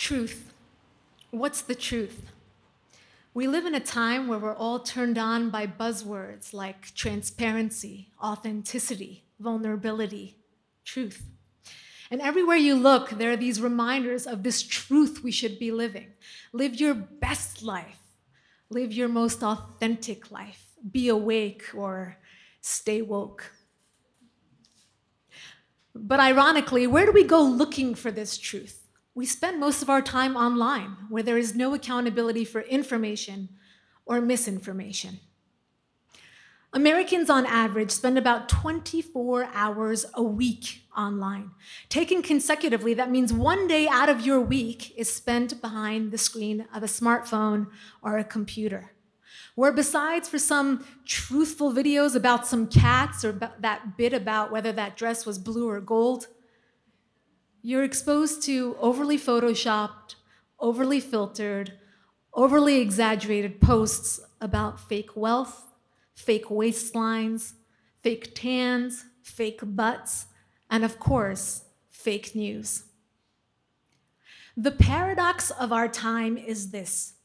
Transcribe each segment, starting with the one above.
Truth. What's the truth? We live in a time where we're all turned on by buzzwords like transparency, authenticity, vulnerability, truth. And everywhere you look, there are these reminders of this truth we should be living. Live your best life. Live your most authentic life. Be awake or stay woke. But ironically, where do we go looking for this truth? We spend most of our time online, where there is no accountability for information or misinformation. Americans on average spend about 24 hours a week online. Taken consecutively, that means one day out of your week is spent behind the screen of a smartphone or a computer, where besides for some truthful videos about some cats or that bit about whether that dress was blue or gold, you're exposed to overly photoshopped, overly filtered, overly exaggerated posts about fake wealth, fake waistlines, fake tans, fake butts, and of course, fake news. The paradox of our time is this.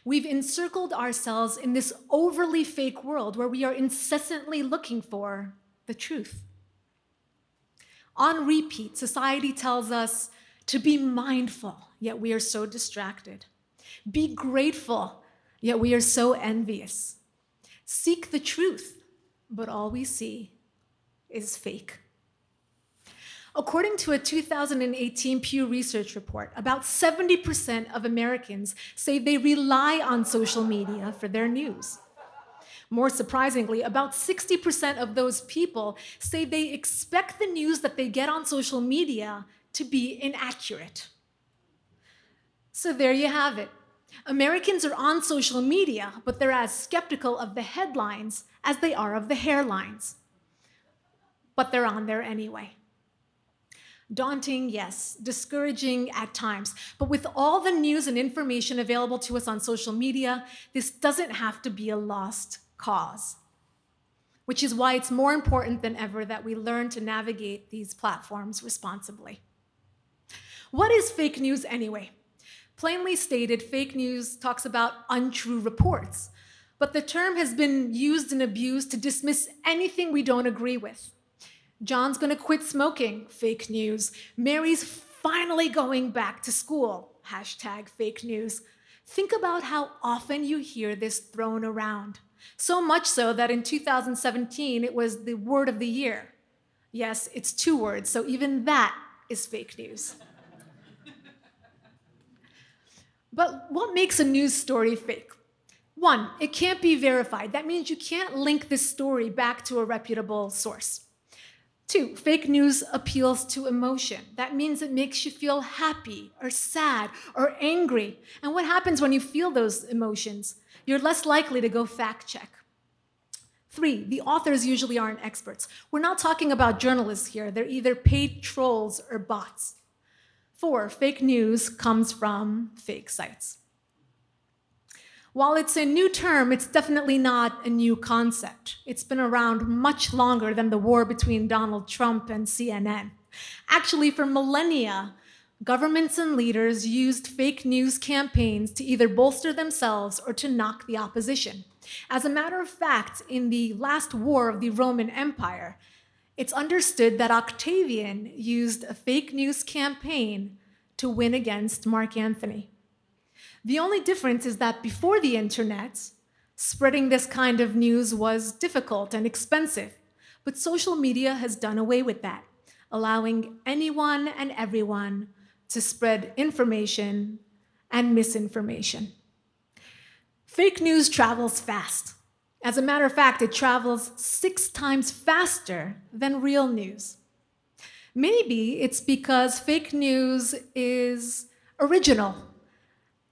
We've encircled ourselves in this overly fake world where we are incessantly looking for the truth. On repeat, society tells us to be mindful, yet we are so distracted. Be grateful, yet we are so envious. Seek the truth, but all we see is fake. According to a 2018 Pew Research report, about 70% of Americans say they rely on social media for their news. More surprisingly, about 60% of those people say they expect the news that they get on social media to be inaccurate. So there you have it. Americans are on social media, but they're as skeptical of the headlines as they are of the hairlines. But they're on there anyway. Daunting, yes. Discouraging at times. But with all the news and information available to us on social media, this doesn't have to be a lost cause, which is why it's more important than ever that we learn to navigate these platforms responsibly. What is fake news anyway? Plainly stated, fake news talks about untrue reports, but the term has been used and abused to dismiss anything we don't agree with. John's gonna quit smoking, fake news. Mary's finally going back to school, hashtag fake news. Think about how often you hear this thrown around. So much so that in 2017, it was the word of the year. Yes, it's 2 words, so even that is fake news. But what makes a news story fake? 1, it can't be verified. That means you can't link this story back to a reputable source. 2, fake news appeals to emotion. That means it makes you feel happy or sad or angry. And what happens when you feel those emotions? You're less likely to go fact check. 3, the authors usually aren't experts. We're not talking about journalists here. They're either paid trolls or bots. 4, fake news comes from fake sites. While it's a new term, it's definitely not a new concept. It's been around much longer than the war between Donald Trump and CNN. Actually, for millennia, governments and leaders used fake news campaigns to either bolster themselves or to knock the opposition. As a matter of fact, in the last war of the Roman Empire, it's understood that Octavian used a fake news campaign to win against Mark Antony. The only difference is that before the internet, spreading this kind of news was difficult and expensive, but social media has done away with that, allowing anyone and everyone to spread information and misinformation. Fake news travels fast. As a matter of fact, it travels 6 times faster than real news. Maybe it's because fake news is original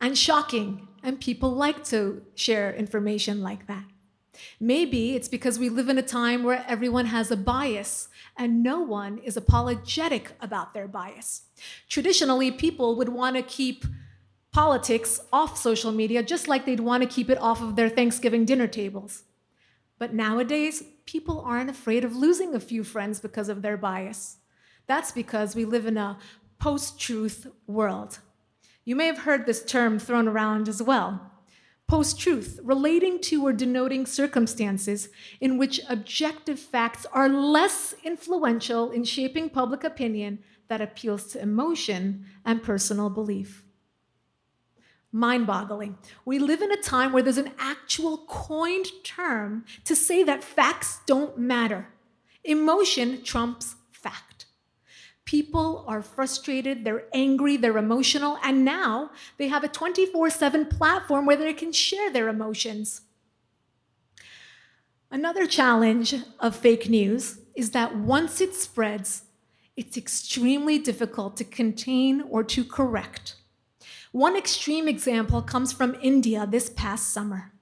and shocking, and people like to share information like that. Maybe it's because we live in a time where everyone has a bias and no one is apologetic about their bias. Traditionally, people would want to keep politics off social media just like they'd want to keep it off of their Thanksgiving dinner tables. But nowadays, people aren't afraid of losing a few friends because of their bias. That's because we live in a post-truth world. You may have heard this term thrown around as well. Post-truth, relating to or denoting circumstances in which objective facts are less influential in shaping public opinion that appeals to emotion and personal belief. Mind-boggling. We live in a time where there's an actual coined term to say that facts don't matter. Emotion trumps fact. People are frustrated, they're angry, they're emotional, and now they have a 24/7 platform where they can share their emotions. Another challenge of fake news is that once it spreads, it's extremely difficult to contain or to correct. One extreme example comes from India this past summer.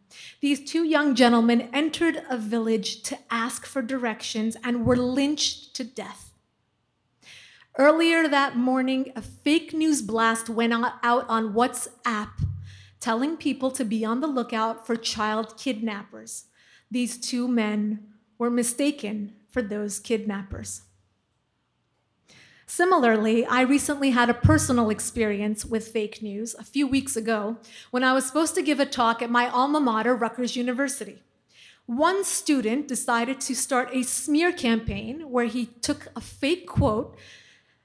These two young gentlemen entered a village to ask for directions and were lynched to death. Earlier that morning, a fake news blast went out on WhatsApp, telling people to be on the lookout for child kidnappers. These two men were mistaken for those kidnappers. Similarly, I recently had a personal experience with fake news a few weeks ago when I was supposed to give a talk at my alma mater, Rutgers University. One student decided to start a smear campaign where he took a fake quote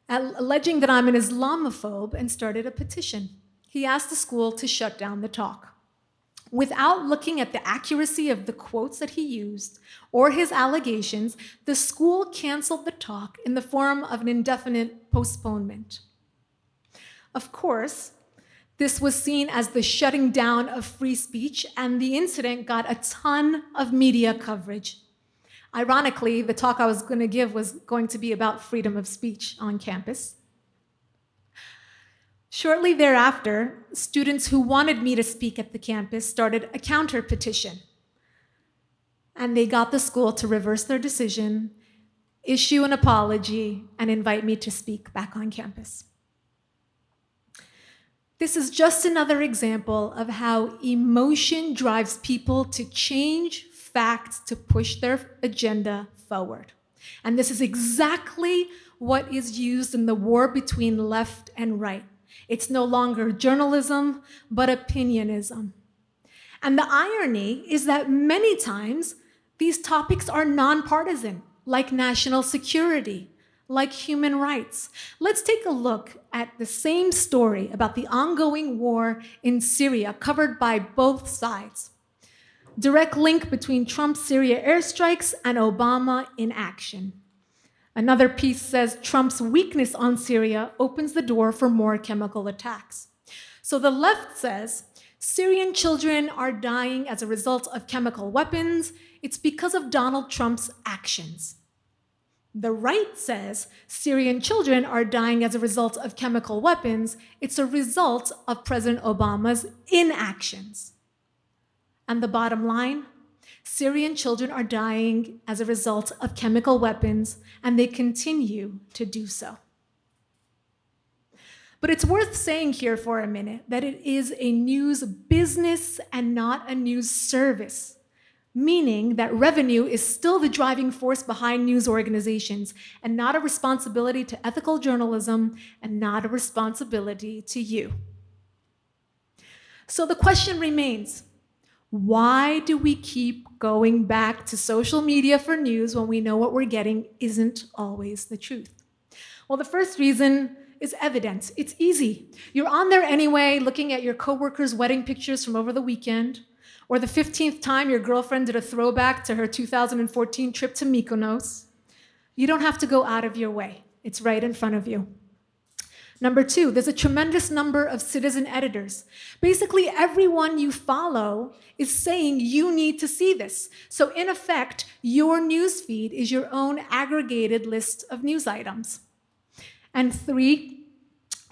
alleging that I'm an Islamophobe and started a petition. He asked the school to shut down the talk. Without looking at the accuracy of the quotes that he used or his allegations, the school canceled the talk in the form of an indefinite postponement. Of course, this was seen as the shutting down of free speech, and the incident got a ton of media coverage. Ironically, the talk I was going to give was going to be about freedom of speech on campus. Shortly thereafter, students who wanted me to speak at the campus started a counter petition. And they got the school to reverse their decision, issue an apology, and invite me to speak back on campus. This is just another example of how emotion drives people to change facts to push their agenda forward. And this is exactly what is used in the war between left and right. It's no longer journalism, but opinionism. And the irony is that many times these topics are nonpartisan, like national security, like human rights. Let's take a look at the same story about the ongoing war in Syria, covered by both sides. Direct link between Trump's Syria airstrikes and Obama in action. Another piece says Trump's weakness on Syria opens the door for more chemical attacks. So the left says Syrian children are dying as a result of chemical weapons. It's because of Donald Trump's actions. The right says Syrian children are dying as a result of chemical weapons. It's a result of President Obama's inactions. And the bottom line, Syrian children are dying as a result of chemical weapons, and they continue to do so. But it's worth saying here for a minute that it is a news business and not a news service, meaning that revenue is still the driving force behind news organizations and not a responsibility to ethical journalism and not a responsibility to you. So the question remains, why do we keep going back to social media for news when we know what we're getting isn't always the truth? Well, the first reason is evident. It's easy. You're on there anyway, looking at your coworkers' wedding pictures from over the weekend, or the 15th time your girlfriend did a throwback to her 2014 trip to Mykonos. You don't have to go out of your way. It's right in front of you. Number two, there's a tremendous number of citizen editors. Basically, everyone you follow is saying you need to see this. So in effect, your news feed is your own aggregated list of news items. And three,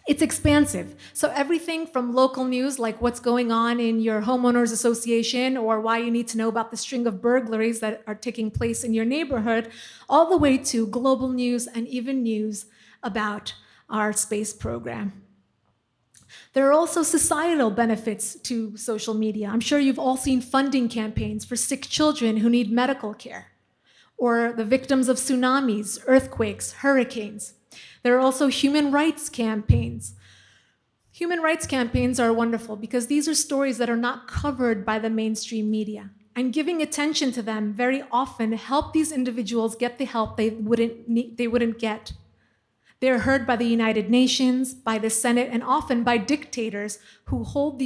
it's expansive. So everything from local news, like what's going on in your homeowners association or why you need to know about the string of burglaries that are taking place in your neighborhood, all the way to global news and even news about our space program. There are also societal benefits to social media. I'm sure you've all seen funding campaigns for sick children who need medical care, or the victims of tsunamis, earthquakes, hurricanes. There are also human rights campaigns Human rights campaigns are wonderful because these are stories that are not covered by the mainstream media. And giving attention to them very often help these individuals get the help they wouldn't get. They're heard by the United Nations, by the Senate, and often by dictators who hold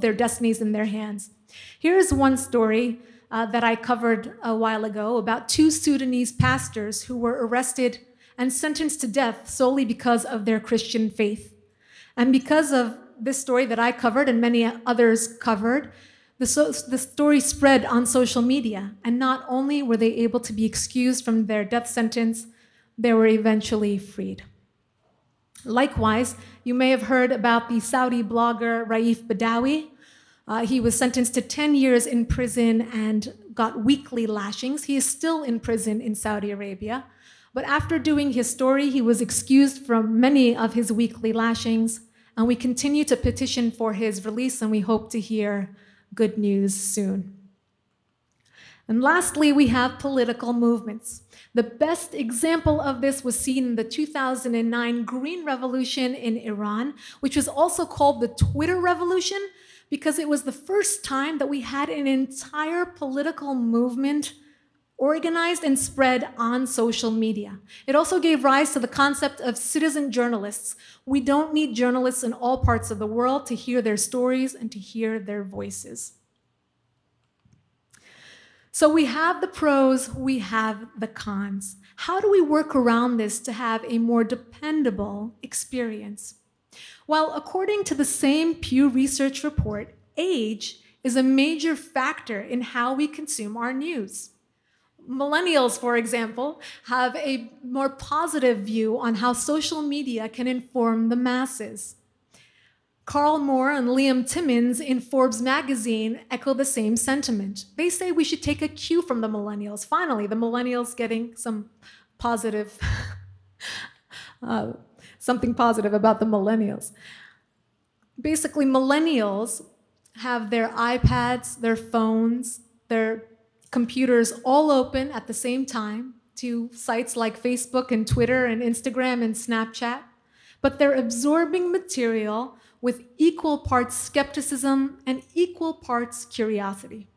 their destinies in their hands. Here's one story that I covered a while ago about 2 Sudanese pastors who were arrested and sentenced to death solely because of their Christian faith. And because of this story that I covered and many others covered, the story spread on social media. And not only were they able to be excused from their death sentence, they were eventually freed. Likewise, you may have heard about the Saudi blogger Raif Badawi. He was sentenced to 10 years in prison and got weekly lashings. He is still in prison in Saudi Arabia. But after doing his story, he was excused from many of his weekly lashings. And we continue to petition for his release, and we hope to hear good news soon. And lastly, we have political movements. The best example of this was seen in the 2009 Green Revolution in Iran, which was also called the Twitter Revolution, because it was the first time that we had an entire political movement organized and spread on social media. It also gave rise to the concept of citizen journalists. We don't need journalists in all parts of the world to hear their stories and to hear their voices. So we have the pros, we have the cons. How do we work around this to have a more dependable experience? Well, according to the same Pew Research report, age is a major factor in how we consume our news. Millennials, for example, have a more positive view on how social media can inform the masses. Carl Moore and Liam Timmons in Forbes magazine echo the same sentiment. They say we should take a cue from the millennials. Finally, the millennials getting some positive, something positive about the millennials. Basically, millennials have their iPads, their phones, their computers all open at the same time to sites like Facebook and Twitter and Instagram and Snapchat, but they're absorbing material with equal parts skepticism and equal parts curiosity.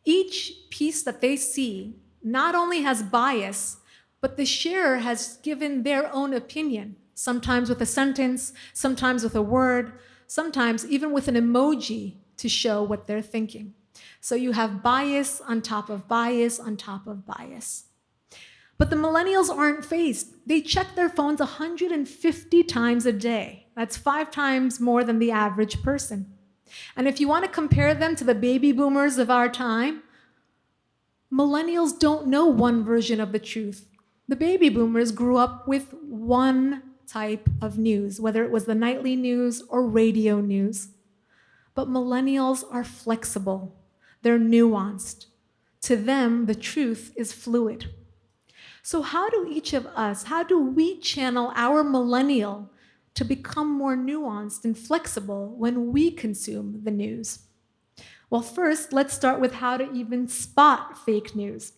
Each piece that they see not only has bias, but the sharer has given their own opinion, sometimes with a sentence, sometimes with a word, sometimes even with an emoji to show what they're thinking. So you have bias on top of bias on top of bias. But the millennials aren't fazed. They check their phones 150 times a day. That's 5 times more than the average person. And if you want to compare them to the baby boomers of our time, millennials don't know one version of the truth. The baby boomers grew up with one type of news, whether it was the nightly news or radio news. But millennials are flexible. They're nuanced. To them, the truth is fluid. So how do we channel our millennial to become more nuanced and flexible when we consume the news? Well, first, let's start with how to even spot fake news.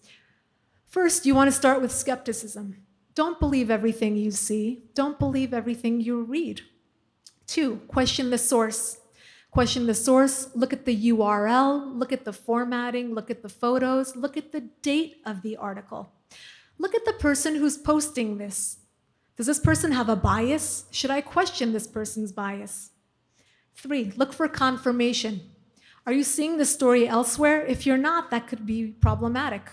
First, you want to start with skepticism. Don't believe everything you see. Don't believe everything you read. 2, question the source. Question the source, look at the URL, look at the formatting, look at the photos, look at the date of the article. Look at the person who's posting this. Does this person have a bias? Should I question this person's bias? 3, look for confirmation. Are you seeing the story elsewhere? If you're not, that could be problematic.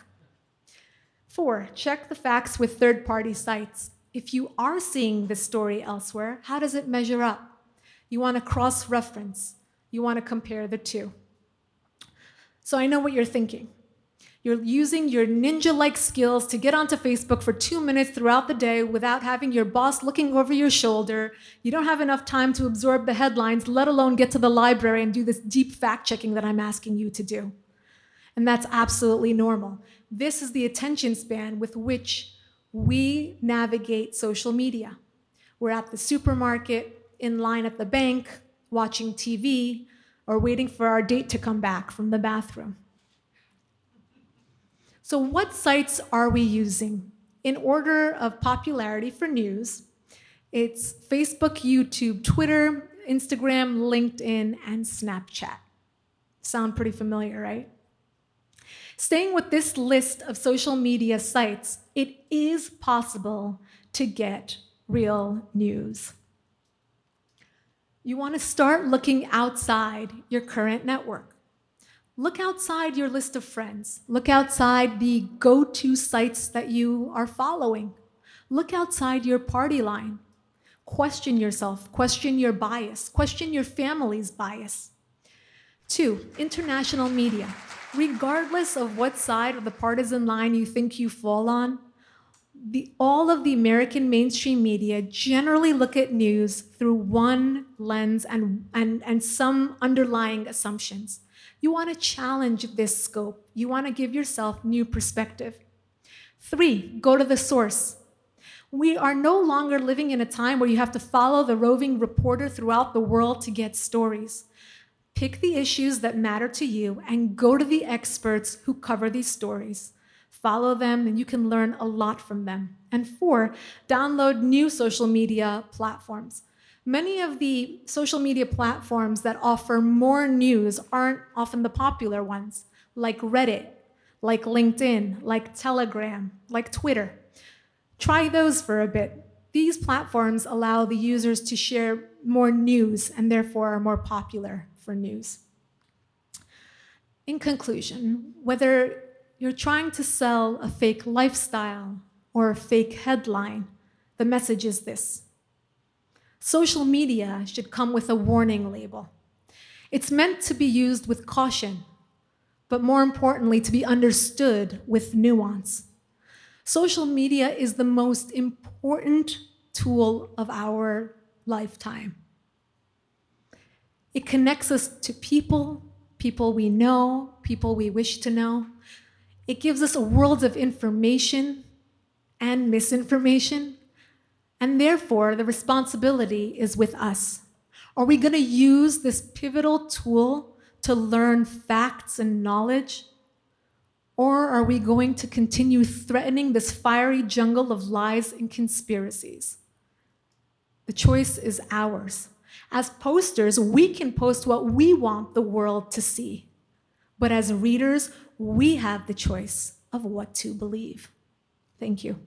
4, check the facts with third-party sites. If you are seeing this story elsewhere, how does it measure up? You want to cross-reference. You want to compare the two. So I know what you're thinking. You're using your ninja-like skills to get onto Facebook for 2 minutes throughout the day without having your boss looking over your shoulder. You don't have enough time to absorb the headlines, let alone get to the library and do this deep fact-checking that I'm asking you to do. And that's absolutely normal. This is the attention span with which we navigate social media. We're at the supermarket, in line at the bank, watching TV, or waiting for our date to come back from the bathroom. So what sites are we using? In order of popularity for news, It's Facebook, YouTube, Twitter, Instagram, LinkedIn, and Snapchat. Sound pretty familiar, right? Staying with this list of social media sites, it is possible to get real news. You want to start looking outside your current network. Look outside your list of friends. Look outside the go-to sites that you are following. Look outside your party line. Question yourself, question your bias, question your family's bias. 2, international media. Regardless of what side of the partisan line you think you fall on, all of the American mainstream media generally look at news through one lens and some underlying assumptions. You want to challenge this scope. You want to give yourself new perspective. 3, go to the source. We are no longer living in a time where you have to follow the roving reporter throughout the world to get stories. Pick the issues that matter to you and go to the experts who cover these stories. Follow them, and you can learn a lot from them. And 4, download new social media platforms. Many of the social media platforms that offer more news aren't often the popular ones, like Reddit, like LinkedIn, like Telegram, like Twitter. Try those for a bit. These platforms allow the users to share more news and therefore are more popular for news. In conclusion, whether you're trying to sell a fake lifestyle or a fake headline, the message is this. Social media should come with a warning label. It's meant to be used with caution, but more importantly, to be understood with nuance. Social media is the most important tool of our lifetime. It connects us to people, people we know, people we wish to know. It gives us a world of information and misinformation, and therefore the responsibility is with us. Are we going to use this pivotal tool to learn facts and knowledge? Or are we going to continue threatening this fiery jungle of lies and conspiracies? The choice is ours. As posters, we can post what we want the world to see. But as readers, we have the choice of what to believe. Thank you.